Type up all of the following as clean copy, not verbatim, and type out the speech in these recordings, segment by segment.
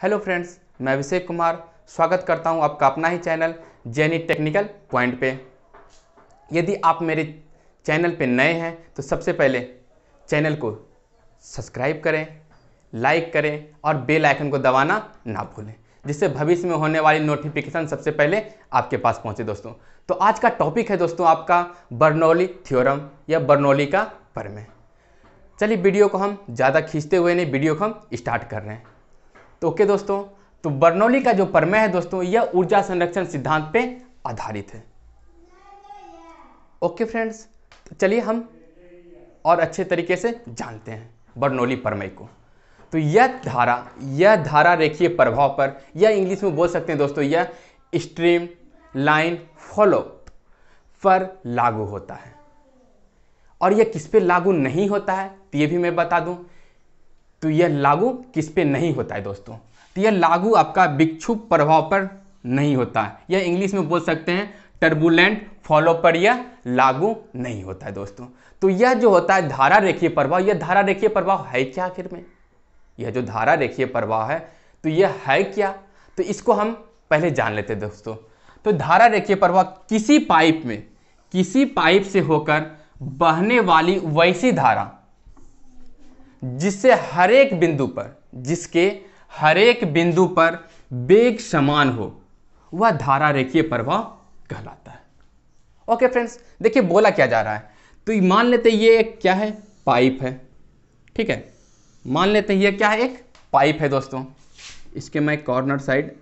Hello friends, मैं अभिषेक कुमार स्वागत करता हूं आपका अपना ही चैनल जेनी टेक्निकल पॉइंट पे। यदि आप मेरे चैनल पे नए हैं तो सबसे पहले चैनल को सब्सक्राइब करें, लाइक करें और बेल आइकन को दबाना ना भूलें, जिससे भविष्य में होने वाली नोटिफिकेशन सबसे पहले आपके पास पहुंचे। दोस्तों, तो आज का टॉपिक है दोस्तों आपका बर्नौली थ्योरम या बर्नौली का प्रमेय। चलिए वीडियो को हम ज़्यादा खींचते हुए नहीं, वीडियो को हम स्टार्ट कर रहे हैं। तो ओके दोस्तों, तो बर्नौली का जो प्रमेय है दोस्तों, यह ऊर्जा संरक्षण सिद्धांत पे आधारित है। ओके फ्रेंड्स, तो चलिए हम और अच्छे तरीके से जानते हैं बर्नौली प्रमेय को। तो यह धारा रेखीय प्रभाव पर, या इंग्लिश में बोल सकते हैं दोस्तों, यह स्ट्रीम लाइन फॉलो पर लागू होता है। और यह किस पे लागू नहीं होता है तो ये भी मैं बता दूं। तो यह लागू किस पे नहीं होता है दोस्तों, तो यह लागू आपका विक्षुब्ध प्रभाव पर नहीं होता है, या इंग्लिश में बोल सकते हैं टर्बुलेंट फॉलो पर यह लागू नहीं होता है दोस्तों। तो यह जो होता है धारा रेखीय प्रभाव, यह धारा रेखीय प्रभाव है क्या आखिर में? यह जो धारा रेखीय प्रभाव है तो यह है क्या, तो इसको हम पहले जान लेते हैं दोस्तों। तो धारा रेखीय प्रभाव किसी पाइप से होकर बहने वाली वैसी धारा जिसके हर एक बिंदु पर वेग समान हो, वह धारा रेखीय प्रभाव कहलाता है। ओके फ्रेंड्स, देखिए बोला क्या जा रहा है। तो मान लेते हैं ये एक क्या है, पाइप है। ठीक है, मान लेते हैं ये क्या है, एक पाइप है दोस्तों। इसके मैं कॉर्नर साइड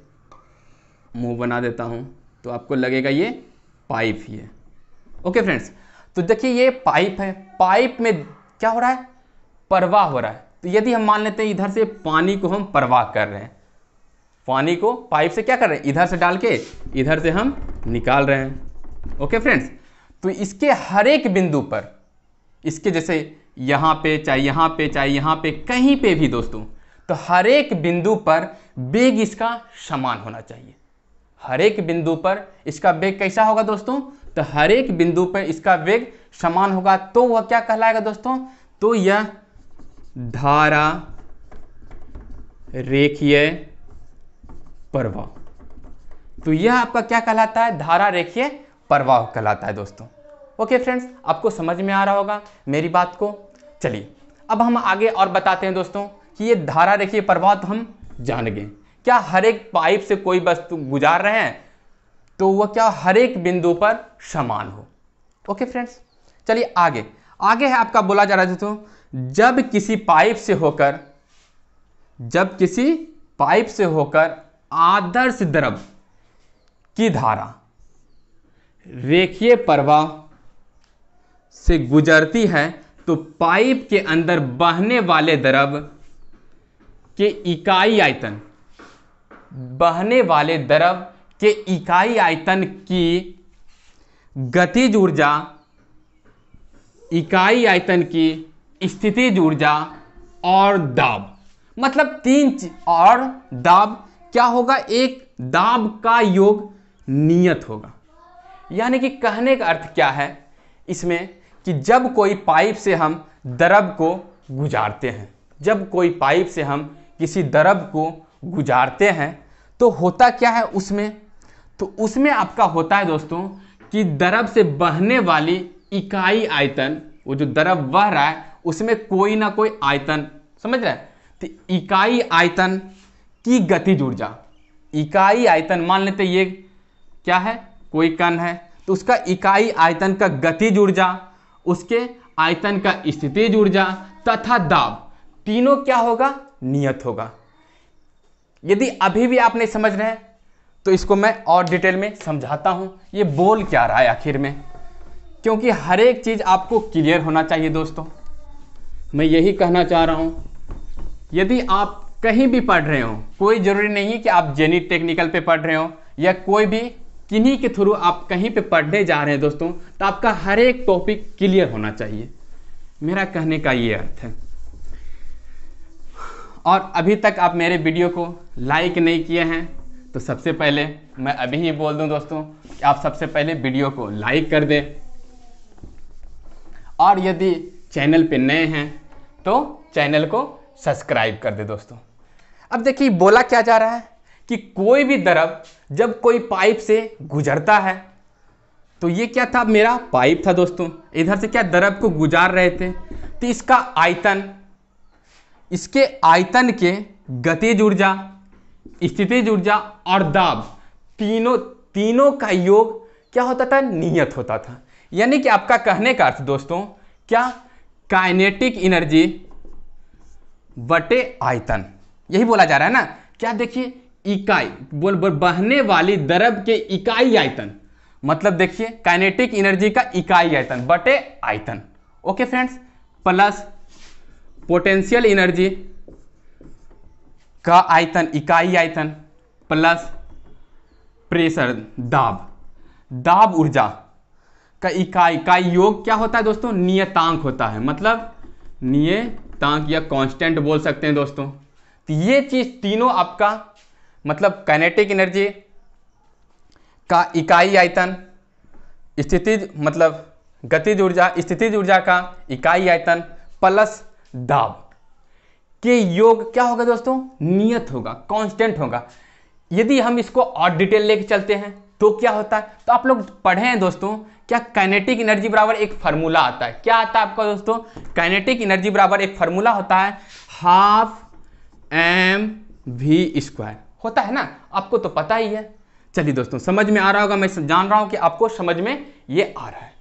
मुंह बना देता हूं तो आपको लगेगा ये पाइप ही है। ओके फ्रेंड्स, तो देखिए ये पाइप है, पाइप में क्या हो रहा है, प्रवाह हो रहा है। तो यदि हम मान लेते हैं इधर से पानी को हम प्रवाह कर रहे हैं, पानी को पाइप से क्या कर रहे हैं, इधर से डाल के इधर से हम निकाल रहे हैं। ओके फ्रेंड्स, तो इसके हर एक बिंदु पर, इसके जैसे यहाँ पे चाहे यहाँ पे चाहे यहाँ पे कहीं पे भी दोस्तों, तो हर एक बिंदु पर वेग इसका समान होना चाहिए। हर एक बिंदु पर इसका वेग कैसा होगा दोस्तों, तो हर एक बिंदु पर इसका वेग समान होगा। तो वह क्या कहलाएगा दोस्तों, तो यह धारा रेखीय प्रवाह। तो यह आपका क्या कहलाता है, धारा रेखीय प्रवाह कहलाता है दोस्तों। ओके फ्रेंड्स, आपको समझ में आ रहा होगा मेरी बात को। चलिए अब हम आगे और बताते हैं दोस्तों कि ये धारा रेखीय प्रवाह तो हम जान गए। क्या हर एक पाइप से कोई वस्तु गुजार रहे हैं तो वह क्या हर एक बिंदु पर समान हो। ओके फ्रेंड्स, चलिए आगे है आपका बोला जा रहा है दोस्तों, जब किसी पाइप से होकर आदर्श द्रव की धारा रेखीय प्रवाह से गुजरती है तो पाइप के अंदर बहने वाले द्रव के इकाई आयतन की गतिज ऊर्जा, इकाई आयतन की स्थितिज ऊर्जा और दाब, मतलब तीन और दाब क्या होगा, एक दाब का योग नियत होगा। यानी कि कहने का अर्थ क्या है इसमें, कि जब कोई पाइप से हम द्रव को गुजारते हैं, जब कोई पाइप से हम किसी द्रव को गुजारते हैं तो होता क्या है उसमें, तो उसमें आपका होता है दोस्तों कि द्रव से बहने वाली इकाई आयतन, वो जो द्रव बह रहा है उसमें कोई ना कोई आयतन, समझ रहे हैं, तो इकाई आयतन की गतिज ऊर्जा, इकाई आयतन मान लेते ये क्या है, कोई कण है, तो उसका इकाई आयतन का गतिज ऊर्जा, उसके आयतन का स्थितिज ऊर्जा तथा दाब, तीनों क्या होगा, नियत होगा। यदि अभी भी आप नहीं समझ रहे हैं तो इसको मैं और डिटेल में समझाता हूं, ये बोल क्या रहा है आखिर में, क्योंकि हर एक चीज आपको क्लियर होना चाहिए दोस्तों। मैं यही कहना चाह रहा हूं, यदि आप कहीं भी पढ़ रहे हो, कोई जरूरी नहीं है कि आप जेनी टेक्निकल पे पढ़ रहे हो या कोई भी किन्हीं के थ्रू आप कहीं पे पढ़ने जा रहे हैं दोस्तों, तो आपका हर एक टॉपिक क्लियर होना चाहिए, मेरा कहने का ये अर्थ है। और अभी तक आप मेरे वीडियो को लाइक नहीं किए हैं तो सबसे पहले मैं अभी ही बोल दूं दोस्तों कि आप सबसे पहले वीडियो को लाइक कर दें, और यदि चैनल पे नए हैं तो चैनल को सब्सक्राइब कर दे दोस्तों। अब देखिए बोला क्या जा रहा है कि कोई भी द्रव जब कोई पाइप से गुजरता है, तो ये क्या था, मेरा पाइप था दोस्तों, इधर से क्या द्रव को गुजार रहे थे, तो इसका आयतन, इसके आयतन के गतिज ऊर्जा, स्थितिज ऊर्जा और दाब, तीनों का योग क्या होता था, नियत होता था। यानी कि आपका कहने का अर्थ दोस्तों क्या, काइनेटिक एनर्जी बटे आयतन, यही बोला जा रहा है ना। क्या देखिए इकाई बहने वाली द्रव के इकाई आयतन, मतलब देखिए काइनेटिक एनर्जी का इकाई आयतन बटे आयतन। Okay friends, plus potential energy का आयतन, इकाई आयतन, प्लस प्रेशर, दाब ऊर्जा का इकाई योग क्या होता है दोस्तों, नियतांक होता है, मतलब नियतांक या कांस्टेंट बोल सकते हैं दोस्तों। तो ये चीज तीनों आपका मतलब काइनेटिक एनर्जी का इकाई आयतन, स्थितिज मतलब गतिज ऊर्जा, स्थितिज ऊर्जा का इकाई आयतन प्लस दाब के योग क्या होगा दोस्तों, नियत होगा, कांस्टेंट होगा। यदि हम इसको और डिटेल लेके चलते हैं तो क्या होता है, तो आप लोग पढ़े हैं दोस्तों, क्या काइनेटिक एनर्जी बराबर एक फार्मूला आता है, क्या आता है आपका दोस्तों, काइनेटिक एनर्जी बराबर एक फार्मूला होता है हाफ mv² होता है ना, आपको तो पता ही है। चलिए दोस्तों समझ में आ रहा होगा, मैं जान रहा हूं कि आपको समझ में ये आ रहा है।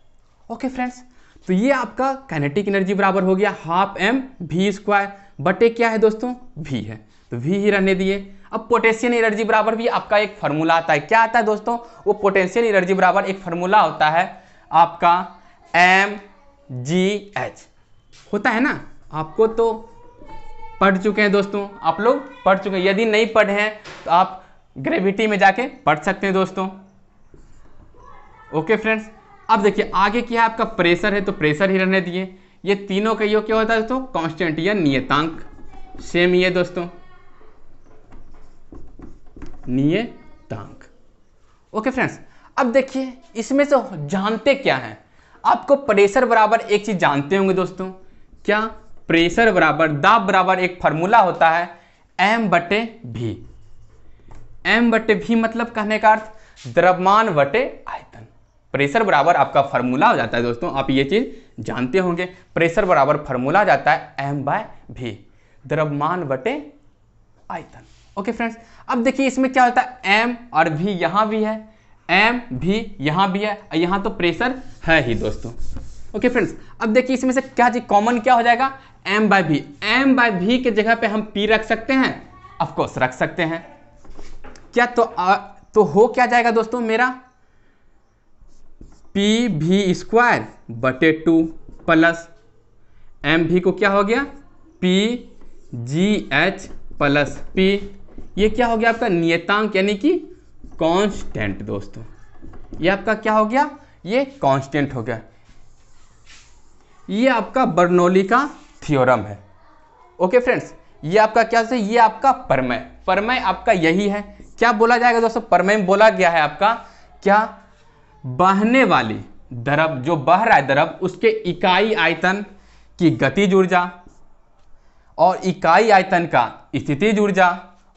ओके फ्रेंड्स, तो ये आपका काइनेटिक एनर्जी बराबर हो गया हाफ mv² बटे क्या है दोस्तों, v है, तो v ही रहने दिए। अब पोटेंशियल एनर्जी बराबर भी आपका एक फार्मूला आता है, क्या आता है दोस्तों, वो पोटेंशियल एनर्जी बराबर एक फार्मूला होता है आपका mgh होता है ना, आपको तो पढ़ चुके हैं दोस्तों, आप लोग पढ़ चुके हैं, यदि नहीं पढ़े हैं तो आप ग्रेविटी में जाके पढ़ सकते हैं दोस्तों। ओके फ्रेंड्स, अब देखिए आगे क्या है आपका प्रेशर है, तो प्रेशर ही रहने दिए। ये तीनों का योग क्या होता है दोस्तों, कांस्टेंट या नियतांक, सेम ये दोस्तों नियतांक। ओके फ्रेंड्स, अब देखिए इसमें से जानते क्या है, आपको प्रेशर बराबर एक चीज जानते होंगे दोस्तों, क्या, प्रेशर बराबर दाब बराबर एक फार्मूला होता है m/v। m/v मतलब कहने का अर्थ द्रव्यमान बटे आयतन। प्रेशर बराबर आपका फार्मूला हो जाता है दोस्तों, आप ये चीज जानते होंगे, प्रेशर बराबर फार्मूला जाता है m/v, द्रव्यमान बटे आयतन। ओके फ्रेंड्स, अब देखिए इसमें क्या होता है, m और v यहां भी है, m v यहां भी है, और यहां तो प्रेशर है ही दोस्तों। ओके फ्रेंड्स, अब देखिए इसमें से क्या चीज कॉमन क्या हो जाएगा, m/v, m/v के जगह पे हम p रख सकते हैं, ऑफ कोर्स रख सकते हैं। क्या तो हो क्या जाएगा दोस्तों मेरा, pv² बटे 2 प्लस mv को क्या हो गया, pgh प्लस p, ये क्या हो गया आपका नियतांक यानी कि कांस्टेंट दोस्तों, ये आपका क्या हो गया, ये कांस्टेंट हो गया। ये आपका बर्नौली का थ्योरम है। ओके फ्रेंड्स, ये आपका क्या है, ये आपका प्रमेय आपका यही है। क्या बोला जाएगा दोस्तों, प्रमेय में बोला गया है आपका क्या, बहने वाली द्रव, जो बह रहा है द्रव, उसके इकाई आयतन की गतिज ऊर्जा और इकाई आयतन का स्थितिज ऊर्जा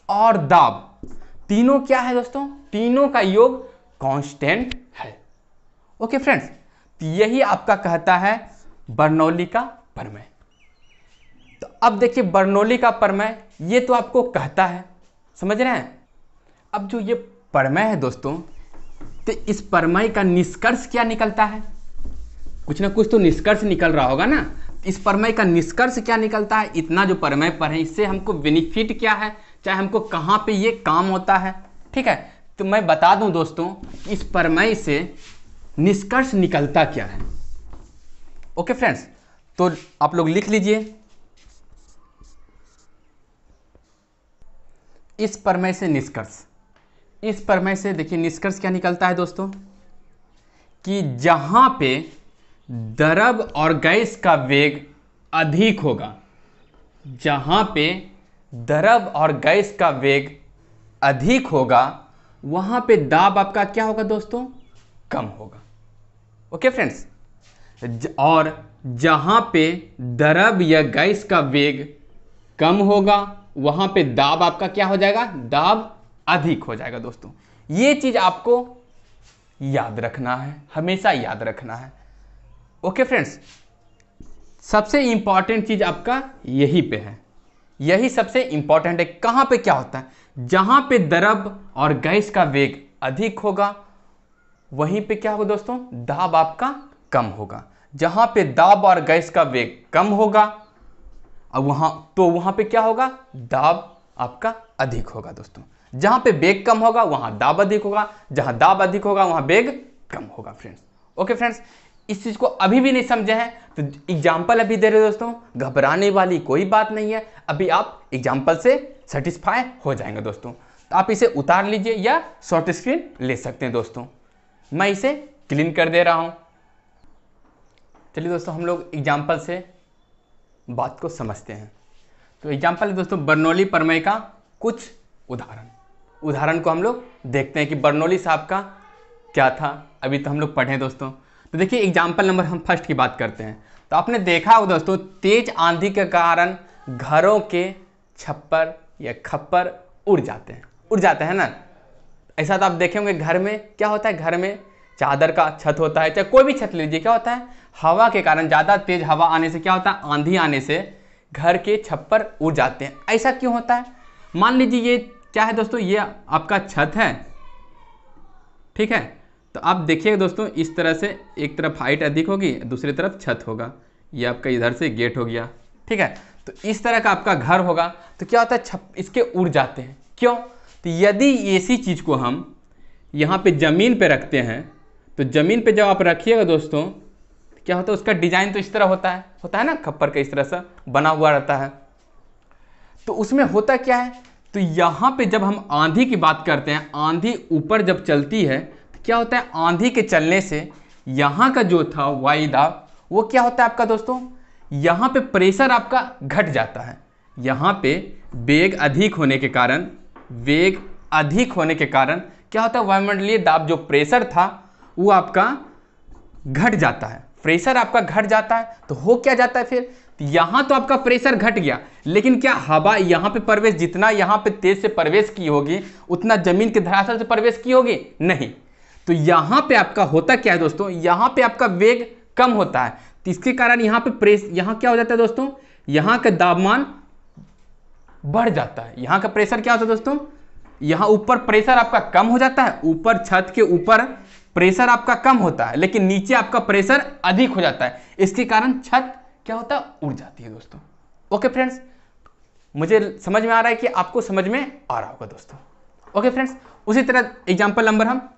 और दाब, तीनों क्या है दोस्तों, तीनों का योग कांस्टेंट है। ओके फ्रेंड्स, यही आपका कहता है बर्नौली का प्रमेय। तो अब देखिए बर्नौली का प्रमेय ये तो आपको कहता है, समझ रहे हैं। अब जो ये प्रमेय है दोस्तों, तो इस प्रमेय का निष्कर्ष क्या निकलता है, कुछ ना कुछ तो निष्कर्ष निकल रहा होगा ना। इस प्रमेय का निष्कर्ष क्या निकलता है, इतना जो प्रमेय पढ़े इससे हमको बेनिफिट क्या है, चाहे हमको कहाँ पे ये काम होता है, ठीक है। तो मैं बता दूं दोस्तों, इस प्रमेय से निष्कर्ष निकलता क्या है। ओके फ्रेंड्स, तो आप लोग लिख लीजिए, इस प्रमेय से निष्कर्ष, इस प्रमेय से देखिए निष्कर्ष क्या निकलता है दोस्तों, कि जहां पे द्रव और गैस का वेग अधिक होगा, जहां पे द्रव और गैस का वेग अधिक होगा, वहां पे दाब आपका क्या होगा दोस्तों, कम होगा। ओके फ्रेंड्स, और जहां पे द्रव या गैस का वेग कम होगा, वहां पे दाब आपका क्या हो जाएगा, दाब अधिक हो जाएगा दोस्तों। ये चीज आपको याद रखना है, हमेशा याद रखना है। ओके फ्रेंड्स, सबसे इंपॉर्टेंट चीज आपका यही पे है, यही सबसे इंपॉर्टेंट है। कहां पे क्या होता है, जहां पे द्रव और गैस का वेग अधिक होगा वहीं पे क्या होगा दोस्तों, दाब आपका कम होगा। जहां पे दाब और गैस का वेग कम होगा अब वहां पे क्या होगा, दाब आपका अधिक होगा दोस्तों। जहां पे वेग कम होगा वहां दाब अधिक होगा, जहां दाब अधिक होगा वहां वेग कम होगा फ्रेंड्स। ओके फ्रेंड्स, इस चीज को अभी भी नहीं समझे हैं तो एग्जाम्पल अभी दे रहे दोस्तों, घबराने वाली कोई बात नहीं है, अभी आप एग्जाम्पल से सेटिस्फाई हो जाएंगे दोस्तों। तो आप इसे उतार लीजिए या शॉर्ट स्क्रीन ले सकते हैं दोस्तों, मैं इसे क्लीन कर दे रहा हूं। चलिए दोस्तों, हम लोग एग्जाम्पल से बात को समझते हैं। तो एग्जाम्पल है दोस्तों बर्नौली प्रमेय का कुछ उदाहरण को हम लोग देखते हैं कि बर्नौली साहब का क्या था, अभी तो हम लोग पढ़े दोस्तों। तो देखिए एग्जाम्पल नंबर हम फर्स्ट की बात करते हैं। तो आपने देखा होगा दोस्तों, तेज आंधी के कारण घरों के छप्पर या खप्पर उड़ जाते हैं ना। ऐसा तो आप देखे होंगे, घर में क्या होता है, घर में चादर का छत होता है, चाहे कोई भी छत लीजिए, क्या होता है, हवा के कारण, ज़्यादा तेज हवा आने से क्या होता है, आंधी आने से घर के छप्पर उड़ जाते हैं। ऐसा क्यों होता है, मान लीजिए ये क्या है दोस्तों, ये आपका छत है, ठीक है। तो आप देखिएगा दोस्तों, इस तरह से एक तरफ हाइट अधिक होगी, दूसरी तरफ छत होगा, ये आपका इधर से गेट हो गया, ठीक है। तो इस तरह का आपका घर होगा, तो क्या होता है, इसके उड़ जाते हैं। क्यों, तो यदि ऐसी चीज़ को हम यहाँ पे ज़मीन पे रखते हैं, तो ज़मीन पे जब आप रखिएगा दोस्तों, क्या होता है, उसका डिजाइन तो इस तरह होता है ना, खप्पर का इस तरह से बना हुआ रहता है। तो उसमें होता क्या है, तो यहाँ पे जब हम आंधी की बात करते हैं, आंधी ऊपर जब चलती है तो क्या होता है, आंधी के चलने से यहाँ का जो था वायु दाब, वो क्या होता है आपका दोस्तों, यहाँ पे प्रेशर आपका घट जाता है। यहाँ पे वेग अधिक होने के कारण क्या होता है, वायुमंडलीय दाब जो प्रेशर था वो आपका घट जाता है। प्रेशर आपका घट जाता है तो हो क्या जाता है फिर, यहां तो आपका प्रेशर घट गया, लेकिन क्या हवा यहां पे प्रवेश, जितना यहां पे तेज से प्रवेश की होगी उतना जमीन के धरातल से प्रवेश की होगी नहीं। तो यहां पे आपका होता क्या है दोस्तों, यहां पे आपका वेग कम होता है, तो इसके कारण यहां पे यहां क्या हो जाता है दोस्तों, यहां का दाबमान बढ़ जाता है। यहां का प्रेशर क्या होता है दोस्तों, यहां ऊपर प्रेशर आपका कम हो जाता है, ऊपर छत के ऊपर प्रेशर आपका कम होता है, लेकिन नीचे आपका प्रेशर अधिक हो जाता है। इसके कारण छत क्या होता है, उड़ जाती है दोस्तों। ओके फ्रेंड्स, मुझे समझ में आ रहा है कि आपको समझ में आ रहा होगा दोस्तों। ओके फ्रेंड्स, उसी तरह एग्जांपल नंबर हम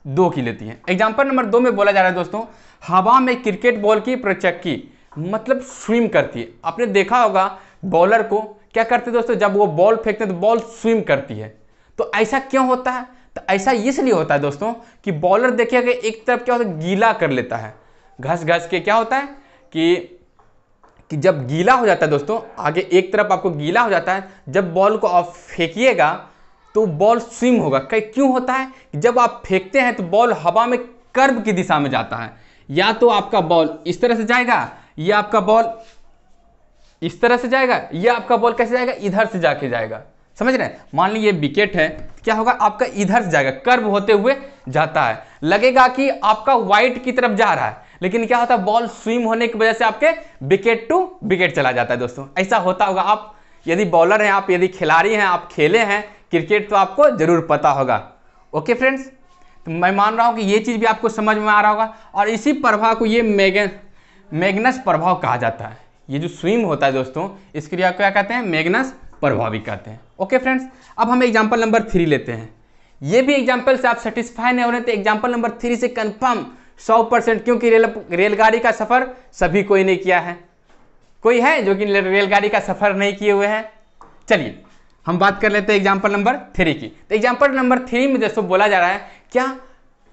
2 की लेती हैं। एग्जांपल नंबर 2 में बोला जा रहा है दोस्तों, हवा में क्रिकेट बॉल की प्रचक्की मतलब स्विम करती है। आपने देखा होगा बॉलर को क्या करते हैं दोस्तों, जब वो बॉल फेंकते हैं तो बॉल स्विम करती है। तो ऐसा क्यों होता है, तो ऐसा इसलिए होता है दोस्तों कि बॉलर देखिएगा एक तरफ क्या होता है, गीला कर लेता है, घस घस के क्या होता है कि जब गीला हो जाता है दोस्तों, आगे एक तरफ आपको गीला हो जाता है, जब बॉल को आप फेंकिएगा तो बॉल स्विम होगा। क्यों होता है, जब आप फेंकते हैं तो बॉल हवा में कर्व की दिशा में जाता है, या तो आपका बॉल इस तरह से जाएगा, या आपका बॉल इस तरह से जाएगा, या आपका बॉल कैसे जाएगा, इधर से जाके जाएगा। समझ रहे हैं, मान लीजिए विकेट है, क्या होगा, आपका इधर से जाएगा, कर्व होते हुए जाता है, लगेगा कि आपका वाइट की तरफ जा रहा है, लेकिन क्या होता है, बॉल स्विम होने की वजह से आपके विकेट टू विकेट चला जाता है दोस्तों। ऐसा होता होगा, आप यदि बॉलर हैं, आप यदि खिलाड़ी हैं, आप खेले हैं क्रिकेट, तो आपको जरूर पता होगा। ओके फ्रेंड्स, तो मैं मान रहा हूं कि ये चीज भी आपको समझ में आ रहा होगा। और इसी प्रभाव को ये मैग्नस प्रभाव कहा जाता है। ये जो स्विम होता है दोस्तों, इस क्रिया को क्या कहते हैं, मैग्नस प्रभाव भी कहते हैं। ओके फ्रेंड्स, अब हम एग्जाम्पल नंबर 3 लेते हैं। ये भी एग्जाम्पल से आप सेटिस्फाई नहीं हो रहे, तो एग्जाम्पल नंबर 3 से कंफर्म 100%, क्योंकि रेलगाड़ी का सफर सभी कोई नहीं किया है। कोई है जो कि रेलगाड़ी का सफर नहीं किए हुए हैं? चलिए हम बात कर लेते हैं एग्जाम्पल नंबर 3 की। तो एग्जाम्पल नंबर 3 में जैसे बोला जा रहा है, क्या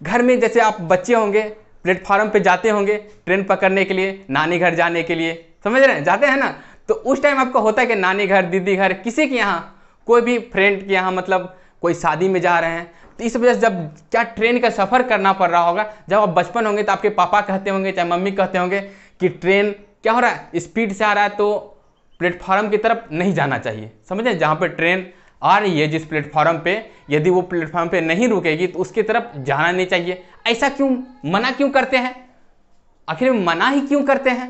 घर में जैसे आप बच्चे होंगे, प्लेटफॉर्म पे जाते होंगे ट्रेन पकड़ने के लिए, नानी घर जाने के लिए, समझ रहे हैं, जाते हैं ना। तो उस टाइम आपको होता है कि नानी घर, दीदी घर, किसी के यहाँ, कोई भी फ्रेंड के यहाँ, मतलब कोई शादी में जा रहे हैं, तो इस वजह से जब क्या ट्रेन का सफ़र करना पड़ रहा होगा। जब आप बचपन होंगे तो आपके पापा कहते होंगे, चाहे मम्मी कहते होंगे कि ट्रेन क्या हो रहा है, स्पीड से आ रहा है, तो प्लेटफॉर्म की तरफ नहीं जाना चाहिए। समझे, जहाँ पे ट्रेन आ रही है जिस प्लेटफॉर्म पे, यदि वो प्लेटफॉर्म पे नहीं रुकेगी तो उसकी तरफ जाना नहीं चाहिए। ऐसा क्यों मना क्यों करते हैं, आखिर मना ही क्यों करते हैं?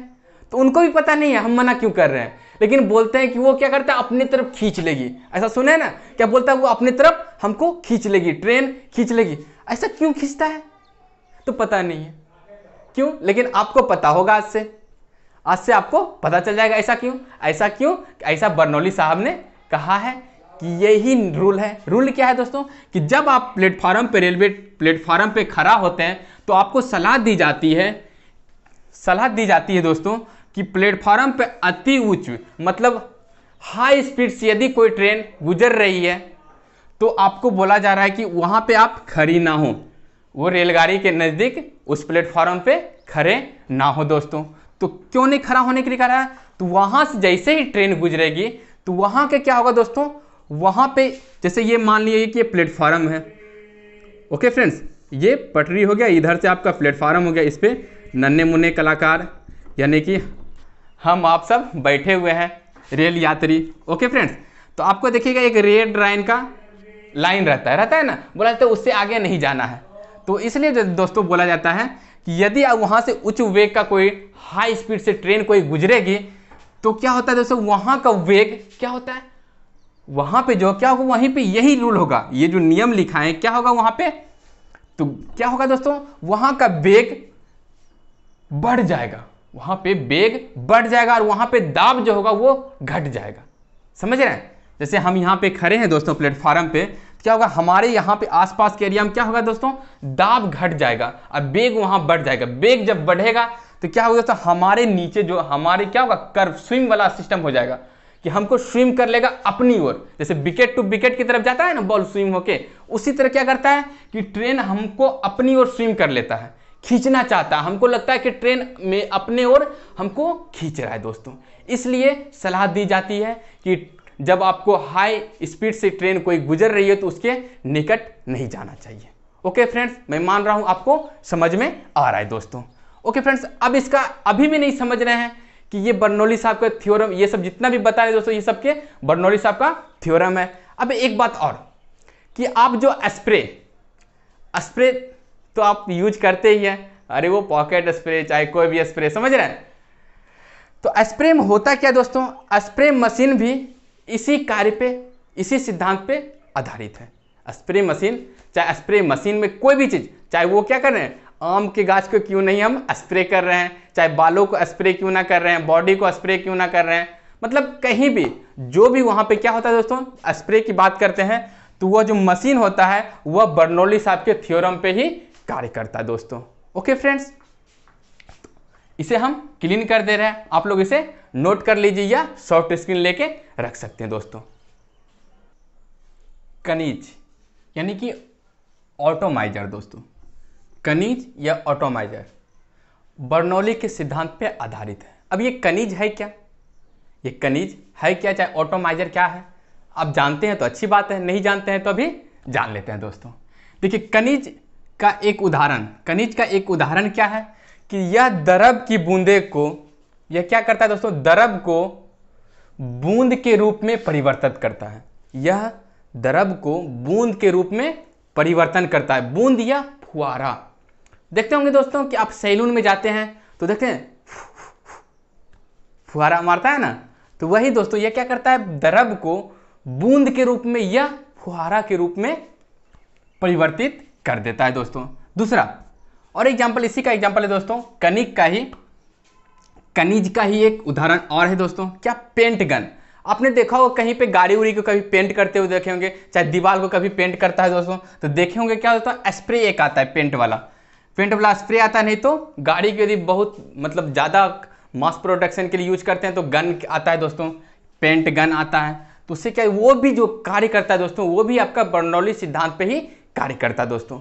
तो उनको भी पता नहीं है हम मना क्यों कर रहे हैं, लेकिन बोलते हैं कि वो क्या करता है, अपनी तरफ खींच लेगी। ऐसा सुने ना, क्या बोलता है, वो अपनी तरफ हमको खींच लेगी, ट्रेन खींच लेगी। ऐसा क्यों खींचता है तो पता नहीं है क्यों, लेकिन आपको पता होगा आज से आपको पता चल जाएगा ऐसा क्यों। ऐसा बर्नौली साहब ने कहा है कि यही रूल है। रूल क्या है दोस्तों, कि जब आप प्लेटफॉर्म पे, रेलवे प्लेटफॉर्म पे खड़ा होते हैं तो आपको सलाह दी जाती है दोस्तों कि प्लेटफॉर्म पे अति उच्च मतलब हाई स्पीड से यदि कोई ट्रेन गुजर रही है तो आपको बोला जा रहा है कि वहां पे आप खड़ी ना हो, वो रेलगाड़ी के नज़दीक उस प्लेटफॉर्म पे खड़े ना हो दोस्तों। तो क्यों नहीं खड़ा होने के लिए कह रहा है, तो वहां से जैसे ही ट्रेन गुजरेगी तो वहां के क्या होगा दोस्तों, वहां पे जैसे ये मान लीजिए कि ये प्लेटफॉर्म है, ओके फ्रेंड्स, ये पटरी हो गया, इधर से आपका प्लेटफॉर्म हो गया, इस पे नन्हे मुन्ने कलाकार यानी कि हम आप सब बैठे हुए हैं, रेल यात्री। ओके फ्रेंड्स, तो आपको देखिएगा एक रेड लाइन का लाइन रहता है ना, बोला जाता है उससे आगे नहीं जाना है। तो इसलिए दोस्तों बोला जाता है कि यदि आप वहां से उच्च वेग का कोई हाई स्पीड से ट्रेन कोई गुजरेगी तो क्या होता है दोस्तों, वहां का वेग क्या होता है, वहां पे जो क्या होगा, वहीं पे यही रूल होगा, ये जो नियम लिखा है क्या होगा वहां पे, तो क्या होगा दोस्तों, वहां का वेग बढ़ जाएगा, वहां पे वेग बढ़ जाएगा और वहां पे दाब जो होगा वो घट जाएगा। समझ रहे हैं, जैसे हम यहाँ पे खड़े हैं दोस्तों प्लेटफॉर्म पे, क्या होगा, हमारे यहाँ पे आसपास के एरिया में क्या होगा दोस्तों, दाब घट जाएगा और वेग वहां बढ़ जाएगा। वेग जब बढ़ेगा तो क्या होगा दोस्तों, हमारे नीचे जो हमारे क्या होगा, कर्व स्विम वाला सिस्टम हो जाएगा कि हमको स्विम कर लेगा अपनी ओर, जैसे विकेट टू विकेट की तरफ जाता है ना बॉल स्विम होके, उसी तरह क्या करता है कि ट्रेन हमको अपनी ओर स्विम कर लेता है, खींचना चाहता है, हमको लगता है कि ट्रेन में अपने ओर हमको खींच रहा है दोस्तों। इसलिए सलाह दी जाती है कि जब आपको हाई स्पीड से ट्रेन कोई गुजर रही है तो उसके निकट नहीं जाना चाहिए। ओके फ्रेंड्स, मैं मान रहा हूं आपको समझ में आ रहा है दोस्तों। ओके फ्रेंड्स, अब इसका अभी भी नहीं समझ रहे हैं कि ये बर्नौली साहब का थ्योरम, ये सब जितना भी बता रहे दोस्तों, ये सब के बर्नौली साहब का थ्योरम है। अब एक बात और कि आप जो स्प्रे तो आप यूज करते ही हैं, अरे वो पॉकेट स्प्रे चाहे कोई भी स्प्रे, समझ रहे हैं। तो स्प्रे में होता क्या दोस्तों, स्प्रे मशीन भी इसी कार्य पे, इसी सिद्धांत पे आधारित है। स्प्रे मशीन, चाहे स्प्रे मशीन में कोई भी चीज, चाहे वो क्या कर रहे हैं, आम के गाछ को क्यों नहीं हम स्प्रे कर रहे हैं, चाहे बालों को स्प्रे क्यों ना कर रहे हैं, बॉडी को स्प्रे क्यों ना कर रहे हैं, मतलब कहीं भी जो भी वहां पे क्या होता है दोस्तों, स्प्रे की बात करते हैं तो वह जो मशीन होता है वह बर्नौली साहब के थ्योरम पे ही कार्य करता है दोस्तों। ओके फ्रेंड्स, इसे हम क्लीन कर दे रहे हैं, आप लोग इसे नोट कर लीजिए या शॉर्ट स्क्रीन लेके रख सकते हैं दोस्तों। खनिज यानी कि ऑटोमाइजर दोस्तों, खनिज या ऑटोमाइजर बर्नौली के सिद्धांत पे आधारित है। अब ये खनिज है क्या, ये खनिज है क्या, चाहे ऑटोमाइजर क्या है, आप जानते हैं तो अच्छी बात है, नहीं जानते हैं तो अभी जान लेते हैं दोस्तों। देखिए खनिज का एक उदाहरण क्या है कि यह द्रव की बूंदे को, यह क्या करता है दोस्तों, द्रव को बूंद के रूप में परिवर्तित करता है, यह द्रव को बूंद के रूप में परिवर्तन करता है, बूंद या फुहारा। देखते होंगे दोस्तों कि आप सैलून में जाते हैं तो देखते हैं फुहारा मारता है ना, तो वही दोस्तों यह क्या करता है, द्रव को बूंद के रूप में या फुहारा के रूप में परिवर्तित कर देता है दोस्तों। दूसरा और एग्जाम्पल, इसी का एग्जाम्पल है दोस्तों खनिज का ही एक उदाहरण और है दोस्तों, क्या, पेंट गन। आपने देखा होगा कहीं पे गाड़ी उड़ी को कभी पेंट करते हुए देखे होंगे, चाहे दीवार को कभी पेंट करता है दोस्तों, तो देखे होंगे क्या होता है, स्प्रे एक आता है पेंट वाला स्प्रे आता है, नहीं तो गाड़ी के यदि बहुत मतलब ज़्यादा मास प्रोडक्शन के लिए यूज करते हैं तो गन आता है दोस्तों, पेंट गन आता है। तो उससे क्या है, वो भी जो कार्य करता है दोस्तों, वो भी आपका बर्नौली सिद्धांत पे ही कार्य करता है दोस्तों।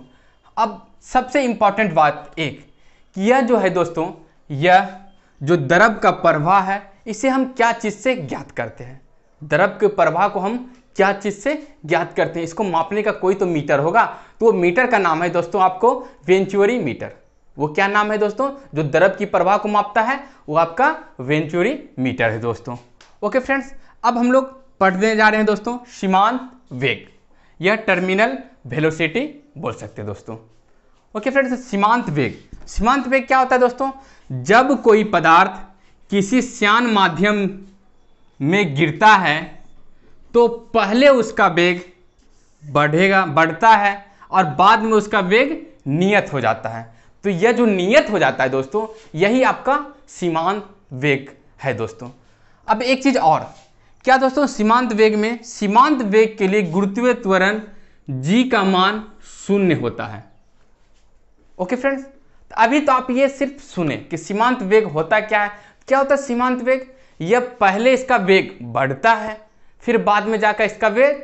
अब सबसे इंपॉर्टेंट बात एक कि यह जो है दोस्तों, यह जो द्रव का प्रवाह है इसे हम क्या चीज से ज्ञात करते हैं, द्रव के प्रवाह को हम क्या चीज से ज्ञात करते हैं, इसको मापने का कोई तो मीटर होगा, तो वो मीटर का नाम है दोस्तों आपको वेंचुरी मीटर। वो क्या नाम है दोस्तों, जो द्रव की प्रवाह को मापता है वो आपका वेंचुरी मीटर है दोस्तों। ओके फ्रेंड्स, अब हम लोग पढ़ने जा रहे हैं दोस्तों सीमांत वेग, यह टर्मिनल वेलोसिटी बोल सकते हैं दोस्तों। ओके फ्रेंड्स, सीमांत वेग क्या होता है दोस्तों? जब कोई पदार्थ किसी श्यान माध्यम में गिरता है तो पहले उसका वेग बढ़ता है और बाद में उसका वेग नियत हो जाता है। तो यह जो नियत हो जाता है दोस्तों, यही आपका सीमांत वेग है दोस्तों। अब एक चीज और, क्या दोस्तों सीमांत वेग के लिए गुरुत्वीय त्वरण g का मान 0 होता है। ओके फ्रेंड्स, अभी तो आप ये सिर्फ सुने कि सीमांत वेग होता क्या है। क्या होता है सीमांत वेग? यह पहले इसका वेग बढ़ता है, फिर बाद में जाकर इसका वेग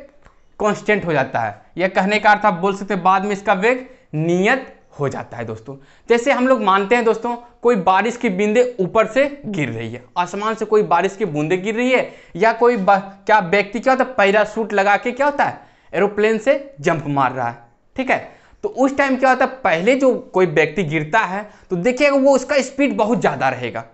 कांस्टेंट हो जाता है। यह कहने का अर्थ आप बोल सकते हैं बाद में इसका वेग नियत हो जाता है दोस्तों। जैसे हम लोग मानते हैं दोस्तों, कोई बारिश की बूंदे ऊपर से गिर रही है, आसमान से कोई बारिश की बूंदे गिर रही है, या कोई क्या व्यक्ति क्या होता है पैराशूट लगा के क्या होता है एरोप्लेन से जंप मार रहा है, ठीक है। तो उस टाइम क्या होता है, पहले जो कोई व्यक्ति गिरता है तो देखिएगा वो उसका स्पीड बहुत ज़्यादा रहेगा,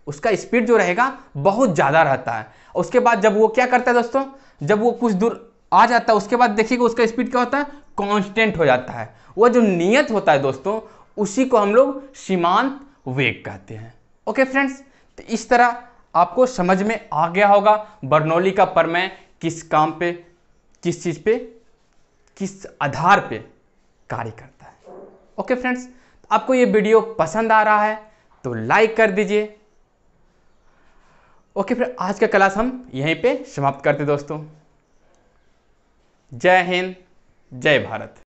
उसका स्पीड जो रहेगा बहुत ज़्यादा रहता है। उसके बाद जब वो क्या करता है दोस्तों, जब वो कुछ दूर आ जाता है उसके बाद देखिएगा उसका स्पीड क्या होता है कांस्टेंट हो जाता है। वो जो नियत होता है दोस्तों, उसी को हम लोग सीमांत वेग कहते हैं। ओके फ्रेंड्स, तो इस तरह आपको समझ में आ गया होगा बर्नौली का प्रमेय किस काम पे, किस चीज़ पे, किस आधार पे कार्य करता है। ओके फ्रेंड्स, आपको ये वीडियो पसंद आ रहा है तो लाइक कर दीजिए। ओके फिर आज का क्लास हम यहीं पे समाप्त करते दोस्तों। जय हिंद, जय भारत।